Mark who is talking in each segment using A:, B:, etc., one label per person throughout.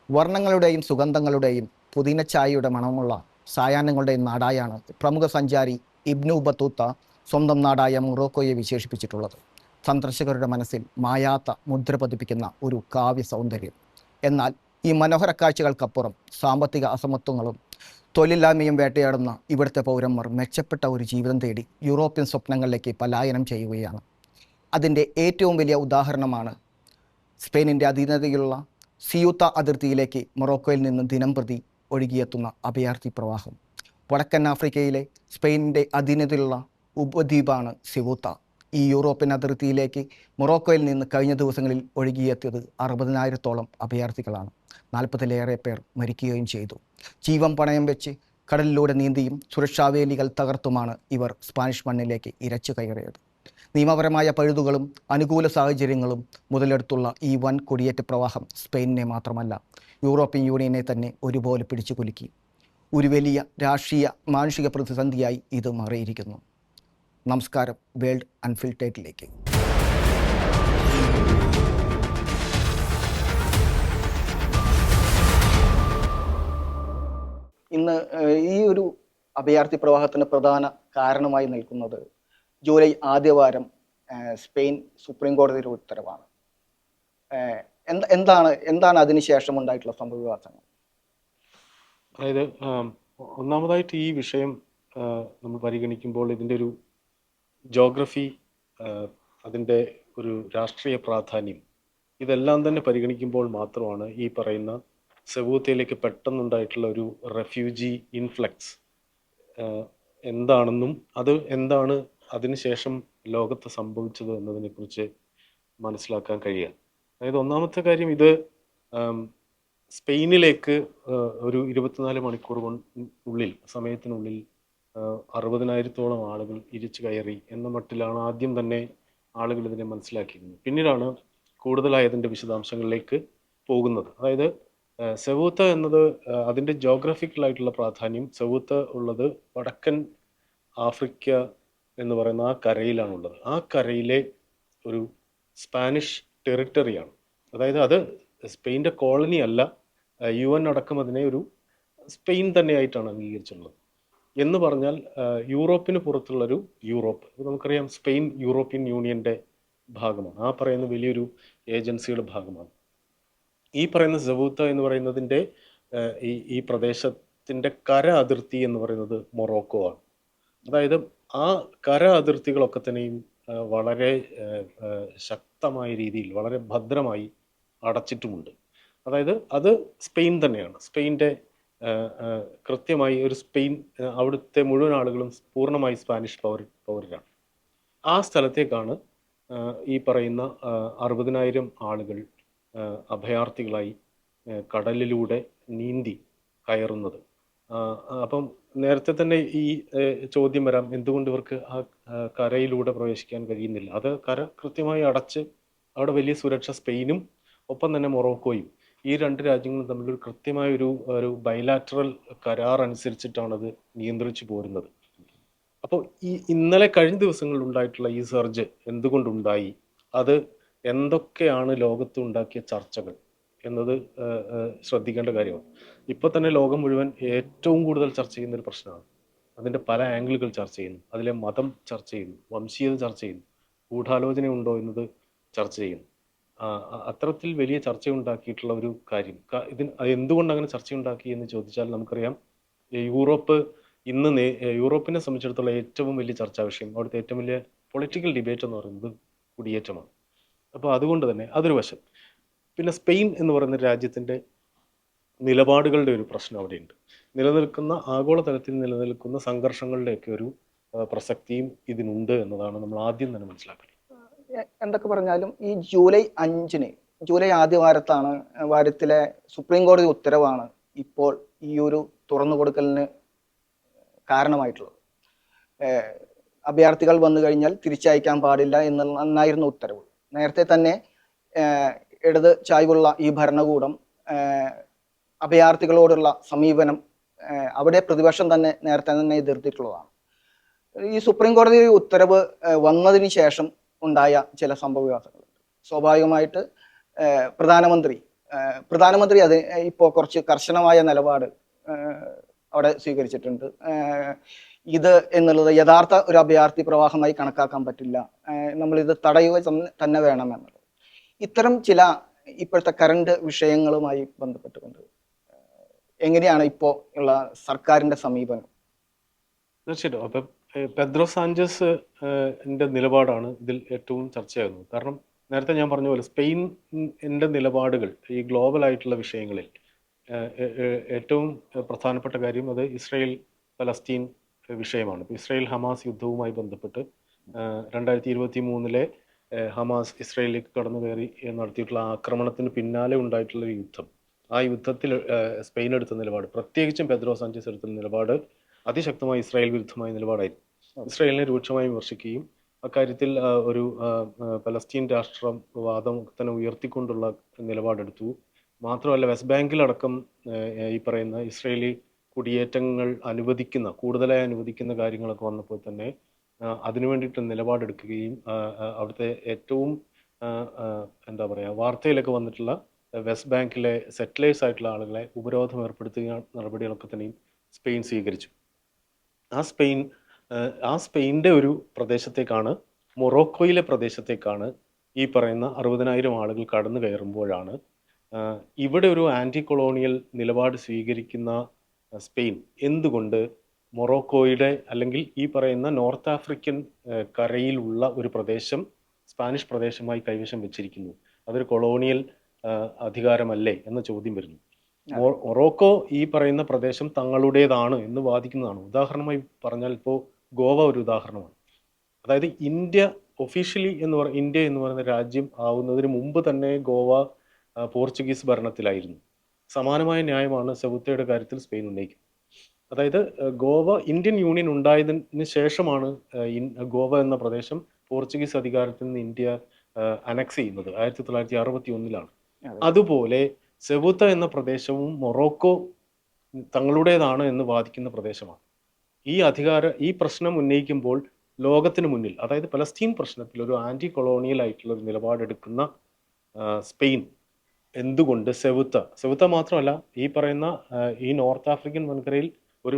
A: വർണ്ണങ്ങളുടെയും സുഗന്ധങ്ങളുടെയും പുതിനച്ചായയുടെ മണമുള്ള സായാഹ്നങ്ങളുടെയും നാടായാണ് പ്രമുഖ സഞ്ചാരി ഇബ്നു ബത്തൂത്ത സ്വന്തം നാടായ മൊറോക്കോയെ വിശേഷിപ്പിച്ചിട്ടുള്ളത്. സന്ദർശകരുടെ മനസ്സിൽ മായാത്ത മുദ്ര പതിപ്പിക്കുന്ന ഒരു കാവ്യ സൗന്ദര്യം. എന്നാൽ ഈ മനോഹര കാഴ്ചകൾക്കപ്പുറം സാമ്പത്തിക അസമത്വങ്ങളും തൊഴിലില്ലായ്മയും വേട്ടയാടുന്ന ഇവിടുത്തെ പൗരന്മാർ മെച്ചപ്പെട്ട ഒരു ജീവിതം തേടി യൂറോപ്യൻ സ്വപ്നങ്ങളിലേക്ക് പലായനം ചെയ്യുകയാണ്. അതിൻ്റെ ഏറ്റവും വലിയ ഉദാഹരണമാണ് സ്പെയിനിൻ്റെ അധീനതയിലുള്ള സിയൂത്ത അതിർത്തിയിലേക്ക് മൊറോക്കോയിൽ നിന്ന് ദിനംപ്രതി ഒഴുകിയെത്തുന്ന അഭയാർത്ഥി പ്രവാഹം. വടക്കൻ ആഫ്രിക്കയിലെ സ്പെയിനിൻ്റെ അധീനതയിലുള്ള ഉപദ്വീപാണ് സിയൂത്ത. ഈ യൂറോപ്യൻ അതിർത്തിയിലേക്ക് മൊറോക്കോയിൽ നിന്ന് കഴിഞ്ഞ ദിവസങ്ങളിൽ ഒഴുകിയെത്തിയത് 60,000-ഓളം അഭയാർത്ഥികളാണ്. 40-ലേറെ പേർ മരിക്കുകയും ചെയ്തു. ജീവൻ പണയം വെച്ച് കടലിലൂടെ നീന്തിയും സുരക്ഷാവേലികൾ തകർത്തുമാണ് ഇവർ സ്പാനിഷ് മണ്ണിലേക്ക് ഇരച്ചു കയറിയത്. നിയമപരമായ പഴുതുകളും അനുകൂല സാഹചര്യങ്ങളും മുതലെടുത്തുള്ള ഈ വൻ കുടിയേറ്റ പ്രവാഹം സ്പെയിനിനെ മാത്രമല്ല യൂറോപ്യൻ യൂണിയനെ തന്നെ ഒരുപോലെ പിടിച്ചു കുലുക്കി. ഒരു വലിയ രാഷ്ട്രീയ മാനുഷിക പ്രതിസന്ധിയായി ഇത് മാറിയിരിക്കുന്നു. നമസ്കാരം, വേൾഡ് അൺഫിൽറ്റേഡിലേക്ക്. ഇന്ന് ഈ ഒരു അഭയാർത്ഥി പ്രവാഹത്തിന് പ്രധാന കാരണമായി നിൽക്കുന്നത് ജൂലൈ ആദ്യവാരം സ്പെയിൻ സുപ്രീം കോടതിയുടെ ഉത്തരവാണ്. എന്താണ് അതിനുശേഷം ഉണ്ടായിട്ടുള്ള സംഭവവികാസങ്ങൾ?
B: അതായത് ഒന്നാമതായിട്ട് ഈ വിഷയം നമ്മൾ പരിഗണിക്കുമ്പോൾ ഇതിൻ്റെ ഒരു ജോഗ്രഫി, അതിൻ്റെ ഒരു രാഷ്ട്രീയ പ്രാധാന്യം, ഇതെല്ലാം തന്നെ പരിഗണിക്കുമ്പോൾ മാത്രമാണ് ഈ പറയുന്ന സെവൂത്തയിലേക്ക് പെട്ടെന്നുണ്ടായിട്ടുള്ള ഒരു റെഫ്യൂജി ഇൻഫ്ലക്സ് എന്താണെന്നും അത് എന്താണ് അതിനുശേഷം ലോകത്ത് സംഭവിച്ചത് എന്നതിനെക്കുറിച്ച് മനസ്സിലാക്കാൻ കഴിയുക. അതായത് ഒന്നാമത്തെ കാര്യം, ഇത് സ്പെയിനിലേക്ക് ഒരു 24 മണിക്കൂർ ഉള്ളിൽ സമയത്തിനുള്ളിൽ 60,000-ഓളം ആളുകൾ ഇരിച്ചു കയറി എന്ന മട്ടിലാണ് ആദ്യം തന്നെ ആളുകൾ ഇതിനെ മനസ്സിലാക്കിയിരുന്നത്. പിന്നീടാണ് കൂടുതലായി അതിൻ്റെ വിശദാംശങ്ങളിലേക്ക് പോകുന്നത്. അതായത് സെവൂത്ത എന്നത് അതിൻ്റെ ജോഗ്രഫിക്കലായിട്ടുള്ള പ്രാധാന്യം, സെവൂത്ത ഉള്ളത് വടക്കൻ ആഫ്രിക്ക എന്ന് പറയുന്ന ആ കരയിലാണുള്ളത്. ആ കരയിലെ ഒരു സ്പാനിഷ് ടെറിട്ടറിയാണ്. അതായത് അത് സ്പെയിൻ്റെ കോളനി അല്ല. UN അടക്കം അതിനെ ഒരു സ്പെയിൻ തന്നെയായിട്ടാണ് അംഗീകരിച്ചിട്ടുള്ളത്. എന്ന് പറഞ്ഞാൽ യൂറോപ്പിന് പുറത്തുള്ളൊരു യൂറോപ്പ്. നമുക്കറിയാം, സ്പെയിൻ യൂറോപ്യൻ യൂണിയൻ്റെ ഭാഗമാണ്. ആ പറയുന്ന വലിയൊരു ഏജൻസിയുടെ ഭാഗമാണ്. ഈ പറയുന്ന സെവൂത്ത എന്ന് പറയുന്നതിൻ്റെ ഈ പ്രദേശത്തിൻ്റെ കര അതിർത്തി എന്ന് പറയുന്നത് മൊറോക്കോ ആണ്. അതായത് ആ കര അതിർത്തികളൊക്കെ തന്നെയും വളരെ ശക്തമായ രീതിയിൽ വളരെ ഭദ്രമായി അടച്ചിട്ടുമുണ്ട്. അതായത് അത് സ്പെയിൻ തന്നെയാണ്. സ്പെയിൻ്റെ കൃത്യമായി ഒരു സ്പെയിൻ, അവിടുത്തെ മുഴുവൻ ആളുകളും പൂർണ്ണമായി സ്പാനിഷ് പൗരരാണ്. ആ സ്ഥലത്തേക്കാണ് ഈ പറയുന്ന 60,000 ആളുകൾ അഭയാർത്ഥികളായി കടലിലൂടെ നീന്തി കയറുന്നത്. അപ്പം നേരത്തെ തന്നെ ഈ ചോദ്യം വരാം, എന്തുകൊണ്ട് ഇവർക്ക് ആ കരയിലൂടെ പ്രവേശിക്കാൻ കഴിയുന്നില്ല? അത് കര കൃത്യമായി അടച്ച് അവിടെ വലിയ സുരക്ഷ സ്പെയിനും ഒപ്പം തന്നെ മൊറോക്കോയും, ഈ രണ്ട് രാജ്യങ്ങളും തമ്മിലൊരു കൃത്യമായ ഒരു ബൈലാറ്ററൽ കരാർ അനുസരിച്ചിട്ടാണത് നിയന്ത്രിച്ചു പോരുന്നത്. അപ്പോൾ ഈ ഇന്നലെ കഴിഞ്ഞ ദിവസങ്ങളിൽ ഉണ്ടായിട്ടുള്ള ഈ സർജ് എന്തുകൊണ്ടുണ്ടായി, അത് എന്തൊക്കെയാണ് ലോകത്ത് ഉണ്ടാക്കിയ ചർച്ചകൾ എന്നത് ശ്രദ്ധിക്കേണ്ട കാര്യമാണ്. ഇപ്പോൾ തന്നെ ലോകം മുഴുവൻ ഏറ്റവും കൂടുതൽ ചർച്ച ചെയ്യുന്ന ഒരു പ്രശ്നമാണ്. അതിൻ്റെ പല ആംഗിളുകൾ ചർച്ച ചെയ്യുന്നു. അതിലെ മതം ചർച്ച ചെയ്യുന്നു, വംശീയത ചർച്ച ചെയ്യുന്നു, ഗൂഢാലോചന ഉണ്ടോ എന്നത് ചർച്ച ചെയ്യുന്നു. അത്തരത്തിൽ വലിയ ചർച്ച ഉണ്ടാക്കിയിട്ടുള്ള ഒരു കാര്യം. എന്തുകൊണ്ട് അങ്ങനെ ചർച്ചയുണ്ടാക്കി എന്ന് ചോദിച്ചാൽ നമുക്കറിയാം, യൂറോപ്പിനെ സംബന്ധിച്ചിടത്തോളം ഏറ്റവും വലിയ ചർച്ചാ വിഷയം, അവിടുത്തെ ഏറ്റവും വലിയ പൊളിറ്റിക്കൽ ഡിബേറ്റ് എന്ന് പറയുന്നത് കുടിയേറ്റമാണ്. അപ്പോൾ അതുകൊണ്ട് തന്നെ അതൊരു വശം. പിന്നെ സ്പെയിൻ എന്ന് പറയുന്ന രാജ്യത്തിൻ്റെ നിലപാടുകളുടെ ഒരു പ്രശ്നം അവിടെയുണ്ട്. ആഗോളതലത്തിൽ നിലനിൽക്കുന്ന സംഘർഷങ്ങളുടെയൊക്കെ ഒരു പ്രസക്തിയും ഇതിനുണ്ട് എന്നതാണ് നമ്മൾ ആദ്യം തന്നെ മനസ്സിലാക്കുന്നത്.
A: എന്തൊക്കെ പറഞ്ഞാലും ഈ ജൂലൈ വാരത്തിലെ സുപ്രീം കോടതി ഉത്തരവാണ് ഇപ്പോൾ ഈ ഒരു തുറന്നു കൊടുക്കലിന് കാരണമായിട്ടുള്ളത്. അഭയാർത്ഥികൾ വന്നു കഴിഞ്ഞാൽ തിരിച്ചയക്കാൻ പാടില്ല എന്നായിരുന്നു ഉത്തരവ്. നേരത്തെ തന്നെ ഇടത് ചായ്വുള്ള ഈ ഭരണകൂടം അഭയാർത്ഥികളോടുള്ള സമീപനം അവിടെ പ്രതിപക്ഷം തന്നെ നേരത്തെ തന്നെ എതിർത്തിട്ടുള്ളതാണ്. ഈ സുപ്രീം കോടതി ഉത്തരവ് വന്നതിന് ശേഷം ഉണ്ടായ ചില സംഭവവികാസങ്ങളുണ്ട്. സ്വാഭാവികമായിട്ട് പ്രധാനമന്ത്രി പ്രധാനമന്ത്രി അത് ഇപ്പോൾ കുറച്ച് കർശനമായ നിലപാട് അവിടെ സ്വീകരിച്ചിട്ടുണ്ട്. ഇത് എന്നുള്ളത് യഥാർത്ഥ ഒരു അഭയാർത്ഥി പ്രവാഹമായി കണക്കാക്കാൻ പറ്റില്ല, നമ്മളിത് തടയുക തന്നെ വേണമെന്നുള്ളത്. ഇത്തരം ചില ഇപ്പോഴത്തെ കറണ്ട് വിഷയങ്ങളുമായി ബന്ധപ്പെട്ടുകൊണ്ട് എങ്ങനെയാണ് ഇപ്പോൾ ഉള്ള സർക്കാരിന്റെ സമീപനം?
B: തീർച്ചയായിട്ടും. അപ്പം പെദ്രോ സാഞ്ചസ് നിലപാടാണ് ഇതിൽ ഏറ്റവും ചർച്ചയാകുന്നത്. കാരണം നേരത്തെ ഞാൻ പറഞ്ഞ പോലെ സ്പെയിനിന്റെ നിലപാടുകൾ ഈ ഗ്ലോബൽ ആയിട്ടുള്ള വിഷയങ്ങളിൽ ഏറ്റവും പ്രധാനപ്പെട്ട കാര്യം അത് ഇസ്രായേൽ പലസ്തീൻ വിഷയമാണ്. ഇപ്പോൾ ഇസ്രായേൽ ഹമാസ് യുദ്ധവുമായി ബന്ധപ്പെട്ട് 2023 ഹമാസ് ഇസ്രായേലിലേക്ക് കടന്നു കയറി നടത്തിയിട്ടുള്ള ആക്രമണത്തിന് പിന്നാലെ ഉണ്ടായിട്ടുള്ള ഒരു യുദ്ധം. ആ യുദ്ധത്തിൽ സ്പെയിൻ എടുത്ത നിലപാട്, പ്രത്യേകിച്ചും പെദ്രോ സാഞ്ചസ് എടുത്ത നിലപാട് അതിശക്തമായ ഇസ്രായേൽ വിരുദ്ധമായ നിലപാടായിരുന്നു. ഇസ്രായേലിനെ രൂക്ഷമായി വിമർശിക്കുകയും അക്കാര്യത്തിൽ ഒരു പലസ്തീൻ രാഷ്ട്രവാദം തന്നെ ഉയർത്തിക്കൊണ്ടുള്ള നിലപാടെടുത്തു. മാത്രമല്ല വെസ്റ്റ് ബാങ്കിലടക്കം ഈ പറയുന്ന ഇസ്രായേലി കുടിയേറ്റങ്ങൾ കൂടുതലായി അനുവദിക്കുന്ന കാര്യങ്ങളൊക്കെ വന്നപ്പോൾ തന്നെ അതിനു വേണ്ടിയിട്ട് നിലപാടെടുക്കുകയും അവിടുത്തെ ഏറ്റവും എന്താ പറയുക വാർത്തയിലൊക്കെ വന്നിട്ടുള്ള വെസ്റ്റ് ബാങ്കിലെ സെറ്റിലേഴ്സ് ആയിട്ടുള്ള ആളുകളെ ഉപരോധം ഏർപ്പെടുത്തുക നടപടികളൊക്കെ തന്നെയും സ്പെയിൻ സ്വീകരിച്ചു. ആ സ്പെയിൻ്റെ ഒരു പ്രദേശത്തേക്കാണ്, മൊറോക്കോയിലെ പ്രദേശത്തേക്കാണ് ഈ പറയുന്ന 60,000 ആളുകൾ കടന്നു കയറുമ്പോഴാണ് ഇവിടെ ഒരു ആൻറ്റി കൊളോണിയൽ നിലപാട് സ്വീകരിക്കുന്ന സ്പെയിൻ എന്തുകൊണ്ട് മൊറോക്കോയുടെ അല്ലെങ്കിൽ ഈ പറയുന്ന നോർത്ത് ആഫ്രിക്കൻ കരയിലുള്ള ഒരു പ്രദേശം സ്പാനിഷ് പ്രദേശമായി കൈവശം വെച്ചിരിക്കുന്നു, അതൊരു കൊളോണിയൽ അധികാരമല്ലേ എന്ന ചോദ്യം വരുന്നു. മൊറോക്കോ ഈ പറയുന്ന പ്രദേശം തങ്ങളുടേതാണ് എന്ന് വാദിക്കുന്നതാണ്. ഉദാഹരണമായി പറഞ്ഞാൽ ഇപ്പോൾ ഗോവ ഒരു ഉദാഹരണമാണ്. അതായത് ഇന്ത്യ എന്ന് പറയുന്ന രാജ്യം ആവുന്നതിന് മുമ്പ് തന്നെ ഗോവ പോർച്ചുഗീസ് ഭരണത്തിലായിരുന്നു. സമാനമായ ന്യായമാണ് സെബുത്തയുടെ കാര്യത്തിൽ സ്പെയിൻ ഉന്നയിക്കുന്നത്. അതായത് ഗോവ ഇന്ത്യൻ യൂണിയൻ ഉണ്ടായതിന് ശേഷമാണ് ഗോവ എന്ന പ്രദേശം പോർച്ചുഗീസ് അധികാരത്തിൽ നിന്ന് ഇന്ത്യ അനക്സ് ചെയ്യുന്നത് 1961-ലാണ്. അതുപോലെ സെബുത്ത എന്ന പ്രദേശവും മൊറോക്കോ തങ്ങളുടേതാണ് എന്ന് വാദിക്കുന്ന പ്രദേശമാണ്. ഈ പ്രശ്നം ഉന്നയിക്കുമ്പോൾ ലോകത്തിന് മുന്നിൽ, അതായത് പലസ്തീൻ പ്രശ്നത്തിൽ ഒരു ആന്റി കൊളോണിയൽ ആയിട്ടുള്ള ഒരു നിലപാടെടുക്കുന്ന സ്പെയിൻ എന്തുകൊണ്ട് സെബുത്ത മാത്രമല്ല ഈ പറയുന്ന ഈ നോർത്ത് ആഫ്രിക്കൻ വൻകരയിൽ ഒരു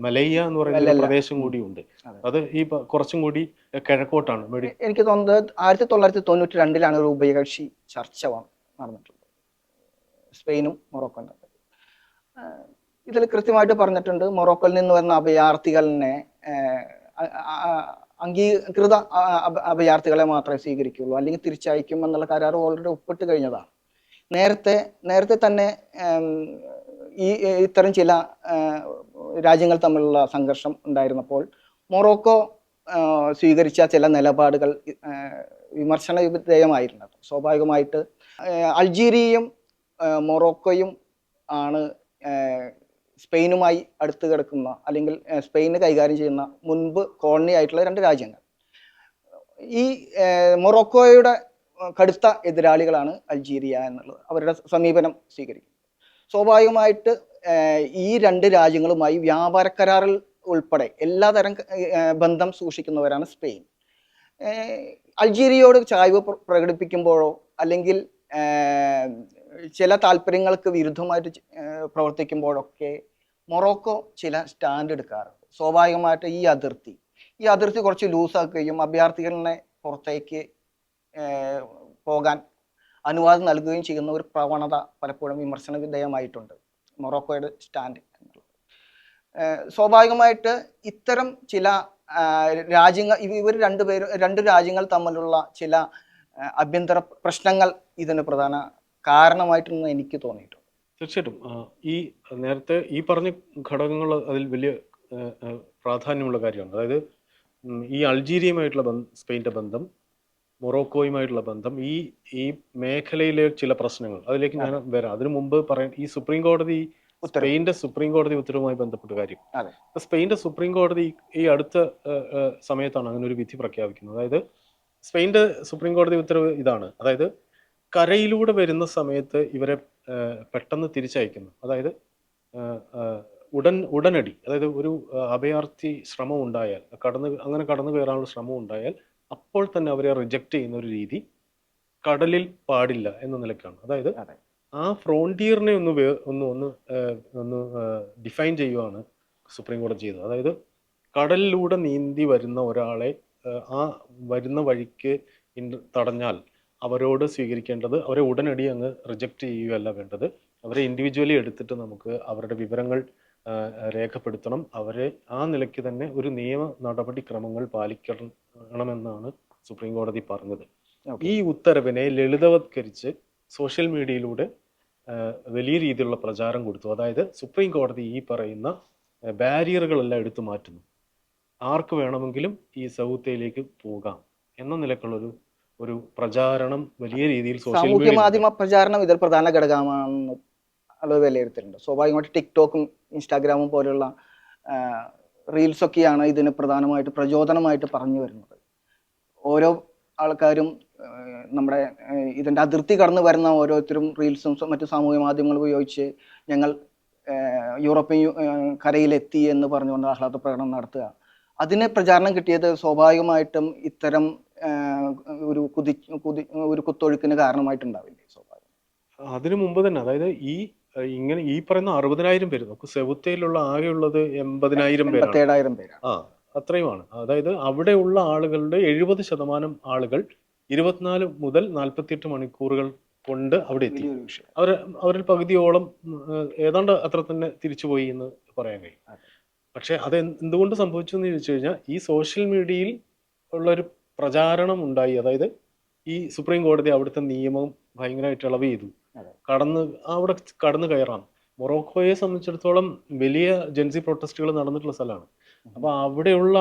B: മലയ്യ എന്ന് പറയുന്ന ഒരു പ്രദേശം കൂടിയുണ്ട്. അത് ഈ കുറച്ചും കൂടി കിഴക്കോട്ടാണ്.
A: എനിക്ക് തോന്നുന്നത് 1992-ലാണ് ഒരു ഉഭയകക്ഷി ചർച്ച നടന്നിട്ടുള്ളത് സ്പെയിനും മൊറോക്കോയും തമ്മിൽ. ഇതിൽ കൃത്യമായിട്ട് പറഞ്ഞിട്ടുണ്ട് മൊറോക്കോയിൽ നിന്ന് വരുന്ന അഭയാർത്ഥികളെ അംഗീകൃത അഭയാർത്ഥികളെ മാത്രമേ സ്വീകരിക്കുള്ളൂ, അല്ലെങ്കിൽ തിരിച്ചയക്കും എന്നുള്ള കരാർ ഓൾറെഡി ഒപ്പിട്ട് കഴിഞ്ഞതാണ്. നേരത്തെ തന്നെ ഇത്തരം ചില രാജ്യങ്ങൾ തമ്മിലുള്ള സംഘർഷം ഉണ്ടായിരുന്നപ്പോൾ മൊറോക്കോ സ്വീകരിച്ച ചില നിലപാടുകൾ വിമർശന വിധേയമായിരുന്നത്. സ്വാഭാവികമായിട്ട് അൾജീരിയയും മൊറോക്കോയും ആണ് സ്പെയിനുമായി അടുത്ത് കിടക്കുന്ന, അല്ലെങ്കിൽ സ്പെയിന് കൈകാര്യം ചെയ്യുന്ന മുൻപ് കോളനി ആയിട്ടുള്ള 2 രാജ്യങ്ങൾ. ഈ മൊറോക്കോയുടെ കടുത്ത എതിരാളികളാണ് അൾജീരിയ എന്നുള്ളത് അവരുടെ സമീപനം സ്വീകരിക്കുന്നത്. സ്വാഭാവികമായിട്ട് ഈ 2 രാജ്യങ്ങളുമായി വ്യാപാര കരാറിൽ ഉൾപ്പെടെ എല്ലാതരം ബന്ധം സൂക്ഷിക്കുന്നവരാണ് സ്പെയിൻ. അൾജീരിയയോട് ചായ്വ് പ്രകടിപ്പിക്കുമ്പോഴോ അല്ലെങ്കിൽ ചില താല്പര്യങ്ങൾക്ക് വിരുദ്ധമായിട്ട് പ്രവർത്തിക്കുമ്പോഴൊക്കെ മൊറോക്കോ ചില സ്റ്റാൻഡ് എടുക്കാറുണ്ട്. സ്വാഭാവികമായിട്ട് ഈ അതിർത്തി കുറച്ച് ലൂസാക്കുകയും അഭയാർത്ഥികളെ പുറത്തേക്ക് പോകാൻ അനുവാദം നൽകുകയും ചെയ്യുന്ന ഒരു പ്രവണത പലപ്പോഴും വിമർശന വിധേയമായിട്ടുണ്ട് മൊറോക്കോയുടെ സ്റ്റാൻഡ് എന്നുള്ളത്. സ്വാഭാവികമായിട്ട് ഇത്തരം ചില രാജ്യങ്ങൾ, ഇവർ 2 രാജ്യങ്ങൾ തമ്മിലുള്ള ചില ആഭ്യന്തര പ്രശ്നങ്ങൾ ഇതിന് പ്രധാന കാരണമായിട്ടെന്ന് എനിക്ക് തോന്നിയിട്ടുണ്ട്.
B: തീർച്ചയായിട്ടും ഈ നേരത്തെ ഈ പറഞ്ഞ ഘടകങ്ങൾ അതിൽ വലിയ പ്രാധാന്യമുള്ള കാര്യമാണ്. അതായത് ഈ അൾജീരിയയുമായിട്ടുള്ള സ്പെയിൻ്റെ ബന്ധം, മൊറോക്കോയുമായിട്ടുള്ള ബന്ധം, ഈ മേഖലയിലെ ചില പ്രശ്നങ്ങൾ, അതിലേക്ക് ഞാൻ വരാം. അതിനു മുമ്പ് ഈ സ്പെയിൻ്റെ സുപ്രീം കോടതി ഉത്തരവുമായി ബന്ധപ്പെട്ട കാര്യം. സ്പെയിൻ്റെ സുപ്രീം കോടതി ഈ അടുത്ത സമയത്താണ് അങ്ങനെ ഒരു വിധി പ്രഖ്യാപിക്കുന്നത്. അതായത് സ്പെയിൻ്റെ സുപ്രീം കോടതി ഉത്തരവ് ഇതാണ്. അതായത് കരയിലൂടെ വരുന്ന സമയത്ത് ഇവരെ പെട്ടെന്ന് തിരിച്ചയക്കുന്നു. അതായത് ഉടനടി, അതായത് ഒരു അഭയാർത്ഥി ശ്രമം ഉണ്ടായാൽ, അങ്ങനെ കടന്നു കയറാനുള്ള ശ്രമം ഉണ്ടായാൽ അപ്പോൾ തന്നെ അവരെ റിജക്റ്റ് ചെയ്യുന്ന ഒരു രീതി കടലിൽ പാടില്ല എന്ന നിലക്കാണ്. അതായത് ആ ഫ്രോണ്ടിയറിനെ ഒന്ന് ഒന്ന് ഒന്ന് ഒന്ന് ഡിഫൈൻ ചെയ്യുവാണ് സുപ്രീം കോടതി ചെയ്തത്. അതായത് കടലിലൂടെ നീന്തി വരുന്ന ഒരാളെ ആ വരുന്ന വഴിക്ക് തടഞ്ഞാൽ അവരോട് സ്വീകരിക്കേണ്ടത് അവരെ ഉടനടി അങ്ങ് റിജക്റ്റ് ചെയ്യുകയല്ല വേണ്ടത്. അവരെ ഇൻഡിവിജ്വലി എടുത്തിട്ട് നമുക്ക് അവരുടെ വിവരങ്ങൾ രേഖപ്പെടുത്തണം. അവരെ ആ നിലയ്ക്ക് തന്നെ ഒരു നിയമ നടപടിക്രമങ്ങൾ പാലിക്കണമെന്നാണ് സുപ്രീം കോടതി പറഞ്ഞത്. ഈ ഉത്തരവിനെ ലളിതവത്കരിച്ച് സോഷ്യൽ മീഡിയയിലൂടെ വലിയ രീതിയിലുള്ള പ്രചാരം കൊടുത്തു. അതായത് സുപ്രീം കോടതി ഈ പറയുന്ന ബാരിയറുകളെല്ലാം എടുത്തു മാറ്റുന്നു. ആർക്ക് വേണമെങ്കിലും ഈ സൗത്തേയിലേക്ക് പോകാം എന്ന നിലക്കുള്ളൊരു ഒരു പ്രചാരണം വലിയ രീതിയിൽ സോഷ്യൽ
A: സാമൂഹ്യ
B: മീഡിയ
A: മാധ്യമ പ്രചാരണം ഇതിൽ പ്രധാന ഘടകമാണെന്ന് അത് വിലയിരുത്തലുണ്ട്. സ്വാഭാവികമായിട്ട് ടിക്ടോക്കും ഇൻസ്റ്റാഗ്രാമും പോലുള്ള റീൽസൊക്കെയാണ് ഇതിന് പ്രധാനമായിട്ട് പ്രചോദനമായിട്ട് പറഞ്ഞു വരുന്നത്. ഓരോ ആൾക്കാരും നമ്മുടെ ഇതിൻ്റെ അതിർത്തി കടന്നു വരുന്ന ഓരോരുത്തരും റീൽസും മറ്റു സാമൂഹ്യ മാധ്യമങ്ങൾ ഉപയോഗിച്ച് ഞങ്ങൾ യൂറോപ്യൻ കരയിലെത്തി എന്ന് പറഞ്ഞുകൊണ്ട് ആഹ്ലാദ പ്രകടനം നടത്തുക. അതിന് പ്രചാരണം കിട്ടിയത് സ്വാഭാവികമായിട്ടും ഇത്തരം ഒരു ഒരു കുത്തൊഴുക്കിന് കാരണമായിട്ടുണ്ടാവില്ലേ? സ്വാഭാവികം.
B: അതിനു മുമ്പ് തന്നെ, അതായത് ഇങ്ങനെ ഈ പറയുന്ന 60,000 പേര്, നമുക്ക് സെവുത്തയിലുള്ള ആകെയുള്ളത് 80,000 പേരാണ്.
A: 87,000 പേരാണ്.
B: അത്രയുമാണ്. അതായത് അവിടെയുള്ള ആളുകളുടെ 70% ആളുകൾ 24 മുതൽ 48 മണിക്കൂറുകൾ കൊണ്ട് അവിടെ എത്തി. അവരിൽ പകുതിയോളം ഏതാണ്ട് അത്ര തന്നെ തിരിച്ചുപോയി എന്ന് പറയാൻ കഴിയും. പക്ഷെ അത് എന്തുകൊണ്ട് സംഭവിച്ചു എന്ന് ചോദിച്ചു കഴിഞ്ഞാൽ ഈ സോഷ്യൽ മീഡിയയിൽ ഉള്ളൊരു പ്രചാരണം ഉണ്ടായി. അതായത് ഈ സുപ്രീം കോടതി അവിടുത്തെ നിയമം ഭയങ്കരമായിട്ട് ഇളവ് ചെയ്തു. അവിടെ കടന്നു കയറാം. മൊറോക്കോയെ സംബന്ധിച്ചിടത്തോളം വലിയ ജൻസി പ്രൊട്ടസ്റ്റുകൾ നടന്നിട്ടുള്ള സ്ഥലമാണ്. അപ്പൊ അവിടെയുള്ള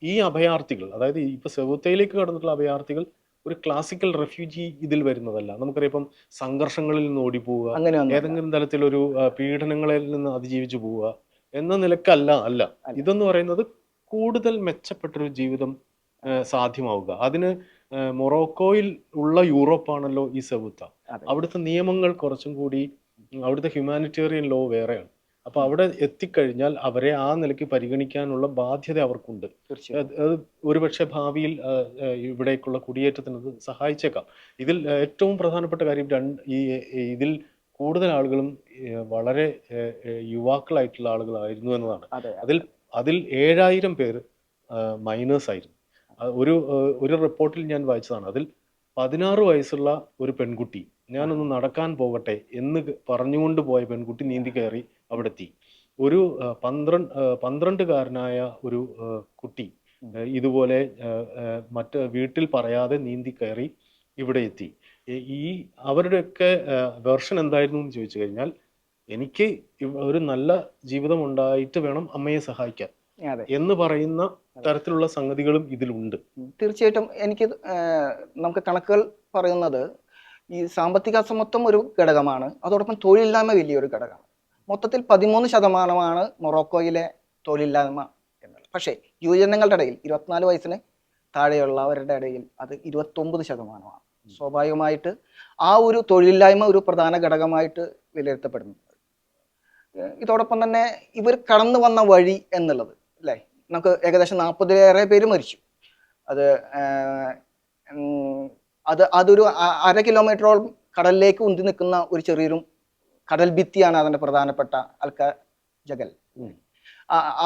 B: ഈ അഭയാർത്ഥികൾ, അതായത് ഇപ്പൊ സെവുത്തയിലേക്ക് കടന്നിട്ടുള്ള അഭയാർത്ഥികൾ ഒരു ക്ലാസിക്കൽ റെഫ്യൂജി ഇതിൽ വരുന്നതല്ല. നമുക്കറിയാം, ഇപ്പം സംഘർഷങ്ങളിൽ നിന്ന് ഓടിപ്പോവുക, ഏതെങ്കിലും തരത്തിലൊരു പീഡനങ്ങളിൽ നിന്ന് അതിജീവിച്ചു പോവുക എന്ന നിലക്കല്ല. ഇതെന്ന് പറയുന്നത് കൂടുതൽ മെച്ചപ്പെട്ടൊരു ജീവിതം സാധ്യമാവുക. അതിന് മൊറോക്കോയിൽ ഉള്ള യൂറോപ്പാണല്ലോ ഈ സെവുത്ത. അവിടുത്തെ നിയമങ്ങൾ കുറച്ചും കൂടി, അവിടുത്തെ ഹ്യൂമാനിറ്റേറിയൻ ലോ വേറെയാണ്. അപ്പൊ അവിടെ എത്തിക്കഴിഞ്ഞാൽ അവരെ ആ നിലയ്ക്ക് പരിഗണിക്കാനുള്ള ബാധ്യത അവർക്കുണ്ട്. അത് ഒരുപക്ഷെ ഭാവിയിൽ ഇവിടേക്കുള്ള കുടിയേറ്റത്തിന് സഹായിച്ചേക്കാം. ഇതിൽ ഏറ്റവും പ്രധാനപ്പെട്ട കാര്യം ഇതിൽ കൂടുതൽ ആളുകളും വളരെ യുവാക്കളായിട്ടുള്ള ആളുകളായിരുന്നു എന്നതാണ്. അതിൽ 7,000 പേര് മൈനേഴ്സ് ആയിരുന്നു. ഒരു റിപ്പോർട്ടിൽ ഞാൻ വായിച്ചതാണ്. അതിൽ 16 വയസ്സുള്ള ഒരു പെൺകുട്ടി, ഞാനൊന്ന് നടക്കാൻ പോകട്ടെ എന്ന് പറഞ്ഞുകൊണ്ട് പോയ പെൺകുട്ടി നീന്തി കയറി അവിടെ എത്തി. ഒരു 12കാരനായ ഒരു കുട്ടി ഇതുപോലെ മറ്റ് വീട്ടിൽ പറയാതെ നീന്തി കയറി ഇവിടെ എത്തി. അവരുടെയൊക്കെ വെർഷൻ എന്തായിരുന്നു എന്ന് ചോദിച്ചു കഴിഞ്ഞാൽ, എനിക്ക് ഒരു നല്ല ജീവിതം ഉണ്ടായിട്ട് വേണം അമ്മയെ സഹായിക്കാൻ എന്ന് പറയുന്ന തരത്തിലുള്ള സംഗതികളും ഇതിലുണ്ട്.
A: തീർച്ചയായിട്ടും നമുക്ക് കണക്കുകൾ പറയുന്നത് ഈ സാമ്പത്തിക അസമത്വം ഒരു ഘടകമാണ്, അതോടൊപ്പം തൊഴിലില്ലായ്മ വലിയൊരു ഘടകമാണ്. മൊത്തത്തിൽ 13% മൊറോക്കോയിലെ തൊഴിലില്ലായ്മ എന്നുള്ളത്. പക്ഷേ യുവജനങ്ങളുടെ ഇടയിൽ 24 വയസ്സിന് താഴെയുള്ളവരുടെ ഇടയിൽ അത് 29%. സ്വാഭാവികമായിട്ട് ആ ഒരു തൊഴിലില്ലായ്മ ഒരു പ്രധാന ഘടകമായിട്ട് വിലയിരുത്തപ്പെടുന്നുണ്ട്. ഇതോടൊപ്പം തന്നെ ഇവർ കടന്നു വന്ന വഴി എന്നുള്ളത് അല്ലേ, നമുക്ക് ഏകദേശം 40-ലേറെ പേര് മരിച്ചു. അതൊരു 1/2 കിലോമീറ്ററോളം കടലിലേക്ക് ഉന്തി നിൽക്കുന്ന ഒരു ചെറിയൊരു കടൽ ഭിത്തിയാണ് അതിൻ്റെ പ്രധാനപ്പെട്ട അൽക്ക ജഗൽ.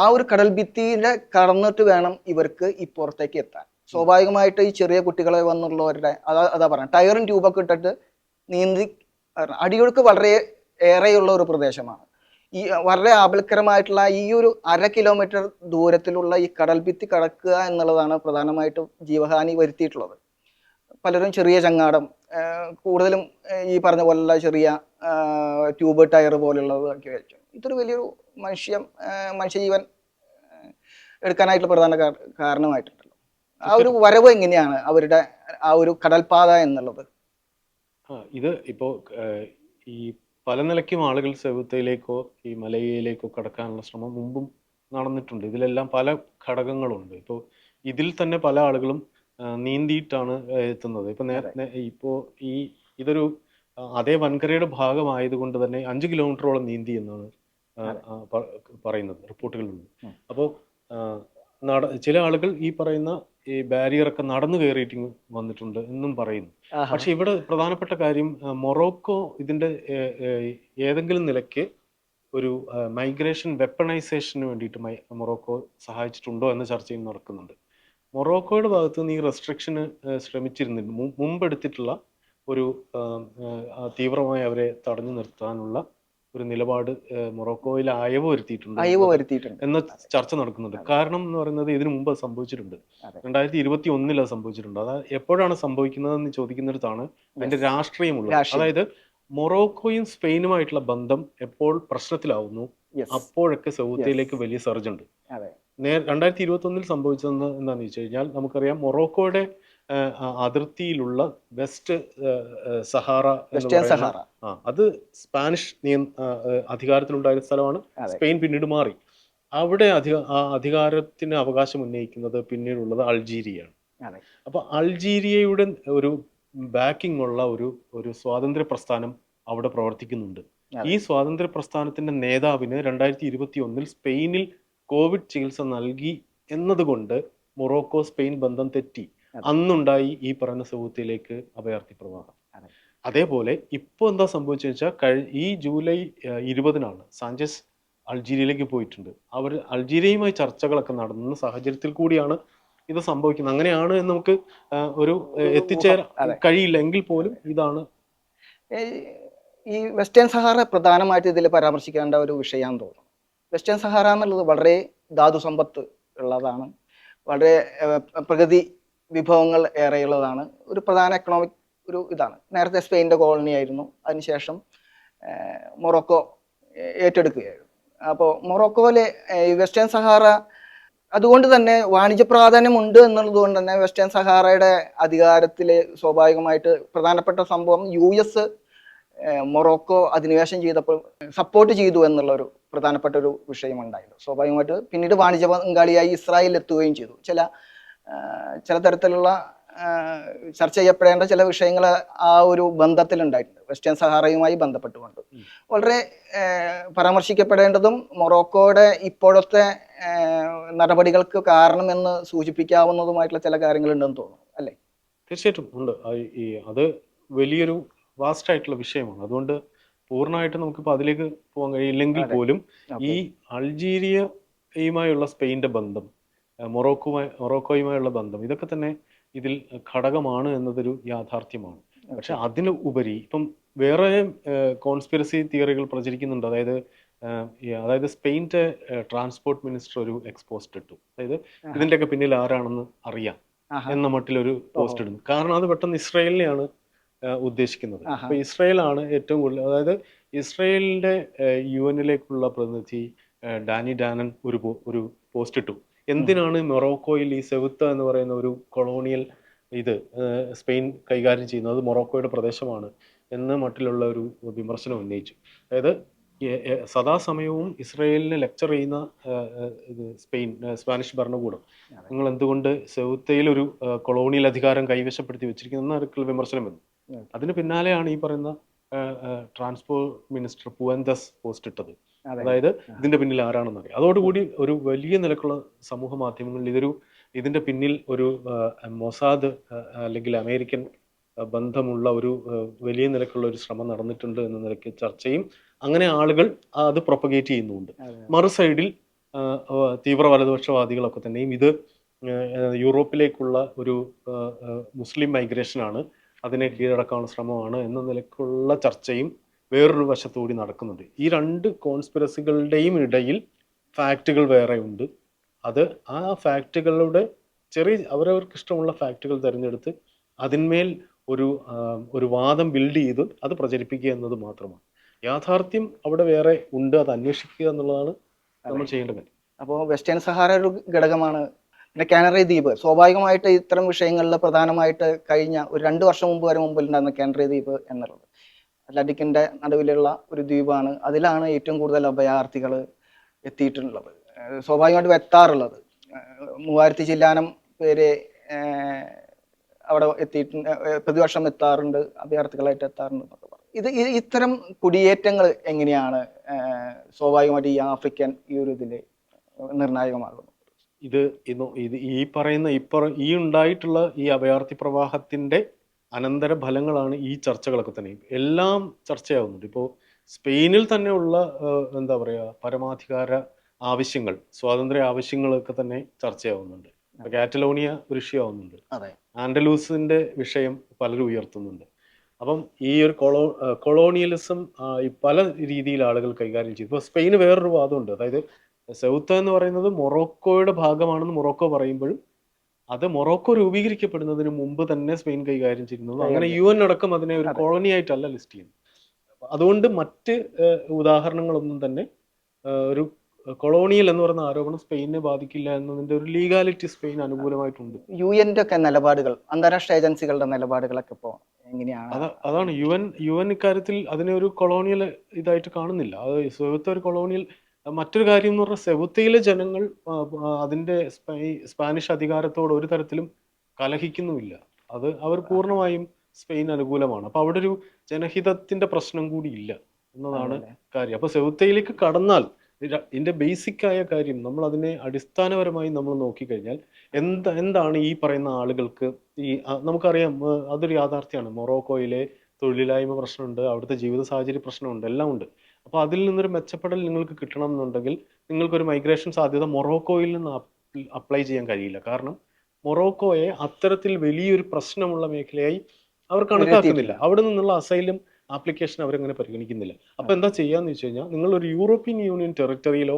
A: ആ ഒരു കടൽ ഭിത്തിയുടെ കടന്നിട്ട് വേണം ഇവർക്ക് ഈ പുറത്തേക്ക് എത്താൻ. സ്വാഭാവികമായിട്ട് ഈ ചെറിയ കുട്ടികളെ വന്നുള്ളവരുടെ അതാ പറയാം, ടയറും ട്യൂബൊക്കെ ഇട്ടിട്ട് നീന്തി, അടിയൊഴുക്ക് വളരെ ഏറെയുള്ള ഒരു പ്രദേശമാണ്. ഈ വളരെ ആപൽക്കരമായിട്ടുള്ള ഈ ഒരു 1/2 കിലോമീറ്റർ ദൂരത്തിലുള്ള ഈ കടൽ ഭിത്തി കടക്കുക എന്നുള്ളതാണ് പ്രധാനമായിട്ടും ജീവഹാനി വരുത്തിയിട്ടുള്ളത്. പലരും ചെറിയ ചങ്ങാടം, കൂടുതലും ഈ പറഞ്ഞ പോലുള്ള ചെറിയ ട്യൂബ് ടയർ പോലുള്ളതൊക്കെ വെച്ചു. ഇതൊരു വലിയൊരു മനുഷ്യജീവൻ എടുക്കാനായിട്ടുള്ള പ്രധാന കാരണമായിട്ടുണ്ടല്ലോ. ആ ഒരു വരവ് എങ്ങനെയാണ് അവരുടെ ആ ഒരു കടൽപാത എന്നുള്ളത്?
B: ഇത് ഇപ്പോൾ ഈ പല നിലയ്ക്കും ആളുകൾ സെവുത്തയിലേക്കോ ഈ മലയിലേക്കോ കടക്കാനുള്ള ശ്രമം മുമ്പും നടന്നിട്ടുണ്ട്. ഇതിലെല്ലാം പല ഘടകങ്ങളുണ്ട്. ഇപ്പോൾ ഇതിൽ തന്നെ പല ആളുകളും നീന്തിയിട്ടാണ് എത്തുന്നത്. ഇപ്പോൾ ഇതൊരു അതേ വൻകരയുടെ ഭാഗമായതുകൊണ്ട് തന്നെ 5 കിലോമീറ്ററോളം നീന്തി എന്നാണ് പറയുന്നത്, റിപ്പോർട്ടുകളുണ്ട്. അപ്പോൾ ചില ആളുകൾ ഈ പറയുന്ന ഈ ബാരിയറൊക്കെ നടന്നു കയറിയിട്ട് വന്നിട്ടുണ്ട് എന്നും പറയുന്നു.
A: ആഹാ.
B: പക്ഷെ ഇവിടെ പ്രധാനപ്പെട്ട കാര്യം മൊറോക്കോ ഇതിന്റെ ഏതെങ്കിലും നിലയ്ക്ക് ഒരു മൈഗ്രേഷൻ വെപ്പണൈസേഷന് വേണ്ടിയിട്ട് മൊറോക്കോ സഹായിച്ചിട്ടുണ്ടോ എന്ന ചർച്ചയും നടക്കുന്നുണ്ട്. മൊറോക്കോയുടെ ഭാഗത്ത് നിന്ന് ഈ റെസ്ട്രിക്ഷന് ശ്രമിച്ചിരുന്നില്ല. മുമ്പ് എടുത്തിട്ടുള്ള ഒരു തീവ്രമായി അവരെ തടഞ്ഞു നിർത്താനുള്ള ഒരു നിലപാട് മൊറോക്കോയിൽ അയവ് വരുത്തിയിട്ടുണ്ട് എന്ന ചർച്ച നടക്കുന്നുണ്ട്. കാരണം എന്ന് പറയുന്നത് ഇതിനു മുമ്പ് അത് സംഭവിച്ചിട്ടുണ്ട്. 2021 അത് സംഭവിച്ചിട്ടുണ്ട്. അത് എപ്പോഴാണ് സംഭവിക്കുന്നതെന്ന് ചോദിക്കുന്നിടത്താണ് അതിന്റെ രാഷ്ട്രീയമുള്ളത്. അതായത് മൊറോക്കോയും സ്പെയിനുമായിട്ടുള്ള ബന്ധം എപ്പോൾ പ്രശ്നത്തിലാവുന്നു അപ്പോഴൊക്കെ സൗദിയിലേക്ക് വലിയ സർജ് ഉണ്ട്. 2021 സംഭവിച്ചതെന്ന് എന്താണെന്ന് വെച്ച് കഴിഞ്ഞാൽ നമുക്കറിയാം മൊറോക്കോയുടെ അതിർത്തിയിലുള്ള വെസ്റ്റ് സഹാറ എന്ന് പറയുന്ന അത് സ്പാനിഷ് അധികാരത്തിലുണ്ടായിരുന്ന സ്ഥലമാണ്. സ്പെയിൻ പിന്നീട് മാറി. അവിടെ അധികാരത്തിന് അവകാശം ഉന്നയിക്കുന്നത് പിന്നീടുള്ളത് അൾജീരിയയാണ്. അപ്പൊ അൾജീരിയയുടെ ഒരു ബാക്കിംഗ് ഉള്ള ഒരു സ്വാതന്ത്ര്യ പ്രസ്ഥാനം അവിടെ പ്രവർത്തിക്കുന്നുണ്ട്. ഈ സ്വാതന്ത്ര്യ പ്രസ്ഥാനത്തിന്റെ നേതാവിന് 2021 സ്പെയിനിൽ കോവിഡ് ചികിത്സ നൽകി എന്നതുകൊണ്ട് മൊറോക്കോ സ്പെയിൻ ബന്ധം തെറ്റി. അന്നുണ്ടായി ഈ പറയുന്ന സൗദിയിലേക്ക് അഭയാർത്ഥി പ്രവാഹം. അതേപോലെ ഇപ്പൊ എന്താ സംഭവിച്ചെന്ന് വെച്ചാൽ ഈ ജൂലൈ 20 സാഞ്ചസ് അൾജീരിയയിലേക്ക് പോയിട്ടുണ്ട്. അവർ അൾജീരിയയുമായി ചർച്ചകളൊക്കെ നടന്ന സാഹചര്യത്തിൽ കൂടിയാണ് ഇത് സംഭവിക്കുന്നത്. അങ്ങനെയാണ് എന്ന് നമുക്ക് ഒരു എത്തിച്ചേരാൻ കഴിയില്ല എങ്കിൽ പോലും ഇതാണ്
A: ഈ വെസ്റ്റേൺ സഹാറ പ്രധാനമായിട്ട് ഇതിൽ പരാമർശിക്കേണ്ട ഒരു വിഷയമാണെന്ന് തോന്നുന്നു. വെസ്റ്റേൺ സഹാറ എന്നുള്ളത് വളരെ ധാതു സമ്പത്ത് ഉള്ളതാണ്, വളരെ പ്രകൃതി വിഭവങ്ങൾ ഏറെയുള്ളതാണ്, ഒരു പ്രധാന എക്കണോമിക് ഒരു ഇതാണ്. നേരത്തെ സ്പെയിൻ്റെ കോളനി ആയിരുന്നു, അതിനുശേഷം മൊറോക്കോ ഏറ്റെടുക്കുകയായിരുന്നു. അപ്പോൾ മൊറോക്കോയിലെ വെസ്റ്റേൺ സഹാറ അതുകൊണ്ട് തന്നെ വാണിജ്യ പ്രാധാന്യമുണ്ട് എന്നുള്ളത് കൊണ്ട് തന്നെ വെസ്റ്റേൺ സഹാറയുടെ അധികാരത്തിൽ സ്വാഭാവികമായിട്ട് പ്രധാനപ്പെട്ട സംഭവം US മൊറോക്കോ അധിനിവേശം ചെയ്തപ്പോൾ സപ്പോർട്ട് ചെയ്തു എന്നുള്ളൊരു പ്രധാനപ്പെട്ട ഒരു വിഷയമുണ്ടായിരുന്നു. സ്വാഭാവികമായിട്ട് പിന്നീട് വാണിജ്യ പങ്കാളിയായി ഇസ്രായേൽ എത്തുകയും ചെയ്തു. ചില തരത്തിലുള്ള ചർച്ച ചെയ്യപ്പെടേണ്ട ചില വിഷയങ്ങൾ ആ ഒരു ബന്ധത്തിലുണ്ടായിട്ടുണ്ട് വെസ്റ്റേൺ സഹാറയുമായി ബന്ധപ്പെട്ടുകൊണ്ട്. വളരെ പരാമർശിക്കപ്പെടേണ്ടതും മൊറോക്കോയുടെ ഇപ്പോഴത്തെ നടപടികൾക്ക് കാരണമെന്ന് സൂചിപ്പിക്കാവുന്നതുമായിട്ടുള്ള ചില കാര്യങ്ങളുണ്ടെന്ന് തോന്നുന്നു, അല്ലേ?
B: തീർച്ചയായിട്ടും ഉണ്ട്. അത് വലിയൊരു വാസ്റ്റ് ആയിട്ടുള്ള വിഷയമാണ്. അതുകൊണ്ട് പൂർണ്ണമായിട്ട് നമുക്കിപ്പോൾ അതിലേക്ക് പോകാൻ കഴിയില്ലെങ്കിൽ പോലും ഈ അൾജീരിയയുമായുള്ള സ്പെയിൻ്റെ ബന്ധം, മൊറോക്കോയുമായുള്ള ബന്ധം, ഇതൊക്കെ തന്നെ ഇതിൽ ഘടകമാണ് എന്നതൊരു യാഥാർത്ഥ്യമാണ്. പക്ഷെ അതിന് ഉപരി ഇപ്പം വേറെ കോൺസ്പിറസി തിയറികൾ പ്രചരിക്കുന്നുണ്ട്. അതായത് സ്പെയിൻ്റെ ട്രാൻസ്പോർട്ട് മിനിസ്റ്റർ ഒരു എക്സ്പോസ്റ്റ് ഇട്ടു. അതായത് ഇതിൻ്റെയൊക്കെ പിന്നിൽ ആരാണെന്ന് അറിയാം എന്ന മട്ടിലൊരു പോസ്റ്റ് ഇടുന്നു. കാരണം അത് പെട്ടെന്ന് ഇസ്രായേലിനെയാണ് ഉദ്ദേശിക്കുന്നത്. അപ്പൊ ഇസ്രായേലാണ് ഏറ്റവും കൂടുതൽ, അതായത് ഇസ്രായേലിന്റെ UN-ലേക്കുള്ള പ്രതിനിധി ഡാനി ഡാനൻ ഒരു പോസ്റ്റ് ഇട്ടു. എന്തിനാണ് മൊറോക്കോയിൽ ഈ സെവുത്ത എന്ന് പറയുന്ന ഒരു കൊളോണിയൽ സ്പെയിൻ കൈകാര്യം ചെയ്യുന്നത്, അത് മൊറോക്കോയുടെ പ്രദേശമാണ് എന്ന മട്ടിലുള്ള ഒരു വിമർശനം ഉന്നയിച്ചു. അതായത് സദാസമയവും ഇസ്രായേലിനെ ലെക്ചർ ചെയ്യുന്ന സ്പാനിഷ് ഭരണകൂടം നിങ്ങൾ എന്തുകൊണ്ട് സെവുത്തയിൽ ഒരു കൊളോണിയൽ അധികാരം കൈവശപ്പെടുത്തി വെച്ചിരിക്കുന്ന വിമർശനം വന്നു. അതിന് പിന്നാലെയാണ് ഈ പറയുന്ന ട്രാൻസ്പോർട്ട് മിനിസ്റ്റർ പുവന്തസ് പോസ്റ്റ് ഇട്ടത്. അതായത് ഇതിന്റെ പിന്നിൽ ആരാണെന്ന് അറിയാം. അതോടുകൂടി ഒരു വലിയ നിലക്കുള്ള സമൂഹ മാധ്യമങ്ങളിൽ ഇതിന്റെ പിന്നിൽ ഒരു മൊസാദ് അല്ലെങ്കിൽ അമേരിക്കൻ ബന്ധമുള്ള ഒരു വലിയ നിലക്കുള്ള ഒരു ശ്രമം നടന്നിട്ടുണ്ട് എന്ന നിലയ്ക്ക് ചർച്ചയും അങ്ങനെ ആളുകൾ അത് പ്രൊപ്പഗേറ്റ് ചെയ്യുന്നുണ്ട്. മറു സൈഡിൽ തീവ്ര വലതുപക്ഷവാദികളൊക്കെ തന്നെയും ഇത് യൂറോപ്പിലേക്കുള്ള ഒരു മുസ്ലിം മൈഗ്രേഷനാണ്, അതിനെ കീഴടക്കാനുള്ള ശ്രമമാണ് എന്ന നിലയ്ക്കുള്ള ചർച്ചയും വേറൊരു വശത്തുകൂടി നടക്കുന്നുണ്ട്. ഈ രണ്ട് കോൺസ്പിറസികളുടെയും ഇടയിൽ ഫാക്റ്റുകൾ വേറെ ഉണ്ട്. അത് ആ ഫാക്റ്റുകളുടെ അവരവർക്ക് ഇഷ്ടമുള്ള ഫാക്റ്റുകൾ തിരഞ്ഞെടുത്ത് അതിന്മേൽ ഒരു വാദം ബിൽഡ് ചെയ്ത് അത് പ്രചരിപ്പിക്കുക എന്നത് മാത്രമാണ്. യാഥാർത്ഥ്യം അവിടെ വേറെ ഉണ്ട്, അത് അന്വേഷിക്കുക എന്നുള്ളതാണ് നമ്മൾ ചെയ്യേണ്ടത്.
A: അപ്പോൾ വെസ്റ്റേൺ സഹാറ ഒരു ഘടകമാണ്. പിന്നെ കാനറി ദ്വീപ് സ്വാഭാവികമായിട്ട് ഇത്തരം വിഷയങ്ങളിൽ പ്രധാനമായിട്ട് കഴിഞ്ഞ ഒരു 2 വർഷം വരെ മുമ്പിലുണ്ടായിരുന്ന കാനറി ദ്വീപ് എന്നുള്ളത് അറ്റ്ലാന്റിക്കിന്റെ നടുവിലുള്ള ഒരു ദ്വീപാണ്. അതിലാണ് ഏറ്റവും കൂടുതൽ അഭയാർത്ഥികൾ എത്തിയിട്ടുള്ളത്, സ്വാഭാവികമായിട്ടും എത്താറുള്ളത്. 3000 ചില്ലാനം പേര് അവിടെ എത്തിയിട്ടുണ്ട്, പ്രതിവർഷം എത്താറുണ്ട്, അഭയാർത്ഥികളായിട്ട് എത്താറുണ്ട് എന്നൊക്കെ പറയും. ഇത്തരം കുടിയേറ്റങ്ങൾ എങ്ങനെയാണ് സ്വാഭാവികമായിട്ട് ഈ ആഫ്രിക്കൻ ഈ ഒരു ഇതിൽ നിർണായകമാകുന്നത്?
B: ഇത് ഈ പറയുന്ന ഈ ഉണ്ടായിട്ടുള്ള ഈ അഭയാർത്ഥി പ്രവാഹത്തിന്റെ അനന്തര ഫലങ്ങളാണ് ഈ ചർച്ചകളൊക്കെ തന്നെ. എല്ലാം ചർച്ചയാവുന്നുണ്ട്. ഇപ്പോൾ സ്പെയിനിൽ തന്നെയുള്ള എന്താ പറയുക, പരമാധികാര ആവശ്യങ്ങൾ, സ്വാതന്ത്ര്യ ആവശ്യങ്ങളൊക്കെ തന്നെ ചർച്ചയാവുന്നുണ്ട്. കാറ്റലോണിയ ഒരു വിഷയമാവുന്നുണ്ട്. ആൻഡലൂസിന്റെ വിഷയം പലരും ഉയർത്തുന്നുണ്ട്. അപ്പം ഈ ഒരു കൊളോണിയലിസം ഈ പല രീതിയിൽ ആളുകൾ കൈകാര്യം ചെയ്തു. ഇപ്പോൾ സ്പെയിന് വേറൊരു വാദമുണ്ട്. അതായത് സൌത്ത എന്ന് പറയുന്നത് മൊറോക്കോയുടെ ഭാഗമാണെന്ന് മൊറോക്കോ പറയുമ്പോഴും അത് മൊറോക്കോ രൂപീകരിക്കപ്പെടുന്നതിന് മുമ്പ് തന്നെ സ്പെയിൻ കൈകാര്യം ചെയ്യുന്നത്. അങ്ങനെ UN അടക്കം അതിനെ ഒരു കോളനി ആയിട്ടല്ല ലിസ്റ്റ് ചെയ്യുന്നത്. അതുകൊണ്ട് മറ്റ് ഉദാഹരണങ്ങളൊന്നും തന്നെ ഒരു കൊളോണിയൽ എന്ന് പറയുന്ന ആരോപണം സ്പെയിനെ ബാധിക്കില്ല എന്നതിന്റെ ഒരു ലീഗാലിറ്റി സ്പെയിൻ അനുകൂലമായിട്ടുണ്ട്.
A: UN ഒക്കെ നിലപാടുകൾ, അന്താരാഷ്ട്ര ഏജൻസികളുടെ നിലപാടുകളൊക്കെ ഇപ്പോൾ എങ്ങനെയാണ്?
B: അതാണ് UN ഇക്കാര്യത്തിൽ അതിനെ ഒരു കൊളോണിയൽ ഇതായിട്ട് കാണുന്നില്ല. അത് സെവുത്ത ഒരു കൊളോണിയൽ. മറ്റൊരു കാര്യം എന്ന് പറഞ്ഞാൽ സെവുത്തയിലെ ജനങ്ങൾ അതിന്റെ സ്പാനിഷ് അധികാരത്തോട് ഒരു തരത്തിലും കലഹിക്കുന്നുമില്ല. അവർ പൂർണ്ണമായും സ്പെയിൻ അനുകൂലമാണ്. അപ്പൊ അവിടെ ഒരു ജനഹിതത്തിന്റെ പ്രശ്നം കൂടി ഇല്ല എന്നതാണ് കാര്യം. അപ്പൊ സെവുത്തയിലേക്ക് കടന്നാൽ ഇതിന്റെ ബേസിക് ആയ കാര്യം നമ്മൾ അതിനെ അടിസ്ഥാനപരമായി നമ്മൾ നോക്കിക്കഴിഞ്ഞാൽ എന്താണ് ഈ പറയുന്ന ആളുകൾക്ക് നമുക്കറിയാം, അതൊരു യാഥാർത്ഥ്യമാണ്. മൊറോക്കോയിലെ തൊഴിലില്ലായ്മ പ്രശ്നമുണ്ട്, അവിടുത്തെ ജീവിത സാഹചര്യ പ്രശ്നമുണ്ട്, എല്ലാം ഉണ്ട്. അപ്പോൾ അതിൽ നിന്നൊരു മെച്ചപ്പെടൽ നിങ്ങൾക്ക് കിട്ടണം എന്നുണ്ടെങ്കിൽ നിങ്ങൾക്കൊരു മൈഗ്രേഷൻ സാധ്യത മൊറോക്കോയിൽ നിന്ന് അപ്ലൈ ചെയ്യാൻ കഴിയില്ല. കാരണം മൊറോക്കോയെ അത്തരത്തിൽ വലിയൊരു പ്രശ്നമുള്ള മേഖലയായി അവർ കണക്കാക്കുന്നില്ല. അവിടെ നിന്നുള്ള അസൈലം ആപ്ലിക്കേഷൻ അവരങ്ങനെ പരിഗണിക്കുന്നില്ല. അപ്പൊ എന്താ ചെയ്യാന്ന് വെച്ച് കഴിഞ്ഞാൽ, നിങ്ങൾ ഒരു യൂറോപ്യൻ യൂണിയൻ ടെറിട്ടറിയിലോ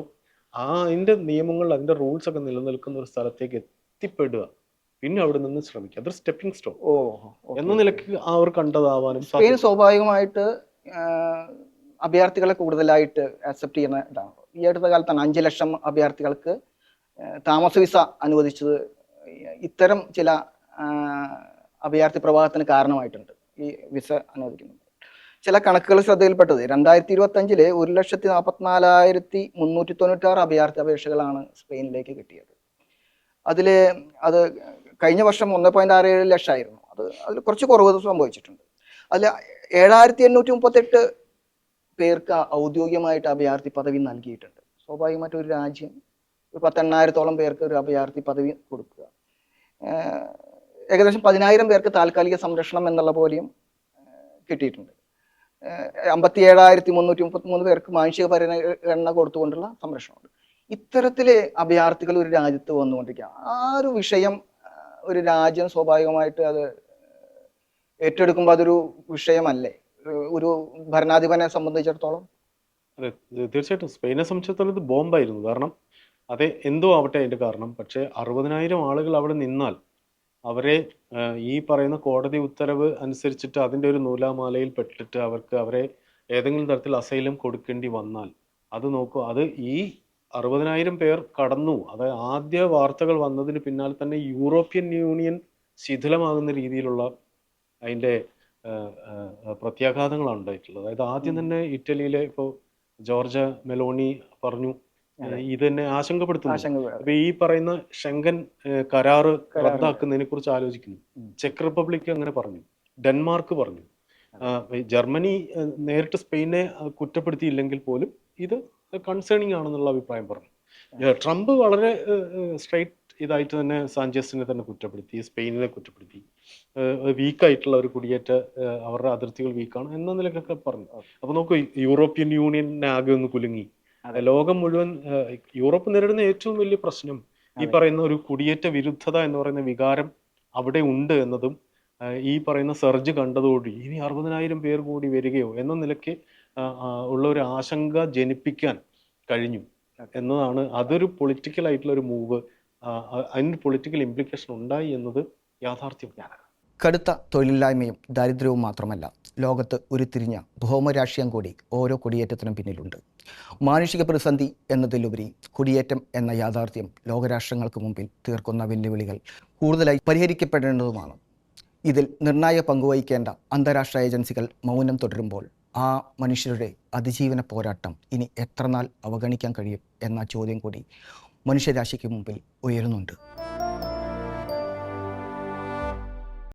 B: അതിന്റെ നിയമങ്ങൾ, അതിന്റെ റൂൾസ് ഒക്കെ നിലനിൽക്കുന്ന ഒരു സ്ഥലത്തേക്ക് എത്തിപ്പെടുക, പിന്നെ അവിടെ നിന്ന് ശ്രമിക്കുക. അതൊരു സ്റ്റെപ്പിംഗ് സ്റ്റോൺ എന്ന നിലയ്ക്ക് അവർ കണ്ടതാവാനും
A: സ്വാഭാവികമായിട്ട് അഭയാർത്ഥികളെ കൂടുതലായിട്ട് അക്സെപ്റ്റ് ചെയ്യുന്ന ഇതാണ്. ഈ അടുത്ത കാലത്താണ് 5 ലക്ഷം അഭയാർത്ഥികൾക്ക് താമസ വിസ അനുവദിച്ചത്. ഇത്തരം ചില അഭയാർത്ഥി പ്രവാഹത്തിന് കാരണമായിട്ടുണ്ട് ഈ വിസ അനുവദിക്കുന്നത്. ചില കണക്കുകൾ ശ്രദ്ധയിൽപ്പെട്ടത് 2025 1,44,396 അഭയാർത്ഥി അപേക്ഷകളാണ് സ്പെയിനിലേക്ക് കിട്ടിയത്. അത് കഴിഞ്ഞ വർഷം 1.67 ലക്ഷമായിരുന്നു. അതിൽ കുറച്ച് കുറവ് സംഭവിച്ചിട്ടുണ്ട്. അതിൽ 7,838 പേർക്ക് ഔദ്യോഗികമായിട്ട് അഭയാർത്ഥി പദവി നൽകിയിട്ടുണ്ട്. സ്വാഭാവികമായിട്ട് ഒരു രാജ്യം 10,000-ഓളം പേർക്ക് ഒരു അഭയാർത്ഥി പദവി കൊടുക്കുക, ഏകദേശം 10,000 പേർക്ക് താൽക്കാലിക സംരക്ഷണം എന്നുള്ള പോലെയും കിട്ടിയിട്ടുണ്ട്. 57,333 പേർക്ക് മാനുഷിക പരിഗണന കൊടുത്തുകൊണ്ടുള്ള സംരക്ഷണമുണ്ട്. ഇത്തരത്തില് അഭയാർത്ഥികൾ ഒരു രാജ്യത്ത് വന്നുകൊണ്ടിരിക്കുക. ആ ഒരു വിഷയം ഒരു രാജ്യം സ്വാഭാവികമായിട്ട് അത് ഏറ്റെടുക്കുമ്പോൾ അതൊരു വിഷയമല്ലേ ഒരു ഭരണാധിപനെ സംബന്ധിച്ചിടത്തോളം?
B: അതെ, തീർച്ചയായിട്ടും സ്പെയിനെ സംബന്ധിച്ചിടത്തോളം ഇത് ബോംബായിരുന്നു. കാരണം എന്തോ ആവട്ടെ അതിന്റെ കാരണം. പക്ഷെ 60,000 ആളുകൾ അവിടെ നിന്നാൽ അവരെ ഈ പറയുന്ന കോടതി ഉത്തരവ് അനുസരിച്ചിട്ട് അതിന്റെ ഒരു നൂലാമാലയിൽ പെട്ടിട്ട് അവരെ ഏതെങ്കിലും തരത്തിൽ അസൈലം കൊടുക്കേണ്ടി വന്നാൽ അത് നോക്കൂ, അത് ഈ 60,000 പേർ കടന്നു. അതായത് ആദ്യ വാർത്തകൾ വന്നതിന് പിന്നാലെ തന്നെ യൂറോപ്യൻ യൂണിയൻ ശിഥിലമാകുന്ന രീതിയിലുള്ള അതിന്റെ പ്രത്യാഘാതങ്ങളാണ് ഉണ്ടായിട്ടുള്ളത്. അതായത് ആദ്യം തന്നെ ഇറ്റലിയിലെ ഇപ്പോൾ ജോർജ മെലോണി പറഞ്ഞു ഇത് തന്നെ ആശങ്കപ്പെടുത്തുന്നു. അപ്പൊ ഈ പറയുന്ന ഷെങ്കൻ കരാറ് റദ്ദാക്കുന്നതിനെ കുറിച്ച് ആലോചിക്കുന്നു. ചെക്ക് റിപ്പബ്ലിക് അങ്ങനെ പറഞ്ഞു, ഡെൻമാർക്ക് പറഞ്ഞു, ജർമ്മനി നേരിട്ട് സ്പെയിനെ കുറ്റപ്പെടുത്തിയില്ലെങ്കിൽ പോലും ഇത് കൺസേണിങ് ആണെന്നുള്ള അഭിപ്രായം പറഞ്ഞു. ട്രംപ് വളരെ സ്ട്രൈറ്റ് ഇതായിട്ട് തന്നെ സാഞ്ചസിനെ തന്നെ കുറ്റപ്പെടുത്തി, സ്പെയിനിനെ കുറ്റപ്പെടുത്തി, വീക്കായിട്ടുള്ള ഒരു കുടിയേറ്റ അവരുടെ അതിർത്തികൾ വീക്കാണ് എന്ന നിലക്കൊക്കെ പറഞ്ഞു. അപ്പൊ നോക്കൂ, യൂറോപ്യൻ യൂണിയനെ ആകെ ഒന്ന് കുലുങ്ങി. ലോകം മുഴുവൻ യൂറോപ്പ് നേരിടുന്ന ഏറ്റവും വലിയ പ്രശ്നം ഈ പറയുന്ന ഒരു കുടിയേറ്റ വിരുദ്ധത എന്ന് പറയുന്ന വികാരം അവിടെ ഉണ്ട് എന്നതും ഈ പറയുന്ന സർജ് കണ്ടതോടുകൂടി ഇനി 60,000 പേർ കൂടി വരികയോ എന്ന നിലയ്ക്ക് ഉള്ള ഒരു ആശങ്ക ജനിപ്പിക്കാൻ കഴിഞ്ഞു എന്നതാണ്. അതൊരു പൊളിറ്റിക്കൽ ആയിട്ടുള്ള ഒരു മൂവ്, അതിന് പൊളിറ്റിക്കൽ ഇംപ്ലിക്കേഷൻ ഉണ്ടായി എന്നത് യാഥാർത്ഥ്യമാണ്.
A: കടുത്ത തൊഴിലില്ലായ്മയും ദാരിദ്ര്യവും മാത്രമല്ല, ലോകത്ത് ഉരുത്തിരിഞ്ഞ ഭൗമരാഷ്ട്രീയം കൂടി ഓരോ കുടിയേറ്റത്തിനും പിന്നിലുണ്ട്. മാനുഷിക പ്രതിസന്ധി എന്നതിലുപരി കുടിയേറ്റം എന്ന യാഥാർത്ഥ്യം ലോകരാഷ്ട്രങ്ങൾക്ക് മുമ്പിൽ തീർക്കുന്ന വെല്ലുവിളികൾ കൂടുതലായി പരിഹരിക്കപ്പെടേണ്ടതുമാണ്. ഇതിൽ നിർണായക പങ്കുവഹിക്കേണ്ട അന്താരാഷ്ട്ര ഏജൻസികൾ മൗനം തുടരുമ്പോൾ ആ മനുഷ്യരുടെ അതിജീവന പോരാട്ടം ഇനി എത്ര നാൾ അവഗണിക്കാൻ കഴിയും എന്ന ചോദ്യം കൂടി മനുഷ്യരാശിക്ക് മുമ്പിൽ ഉയരുന്നുണ്ട്.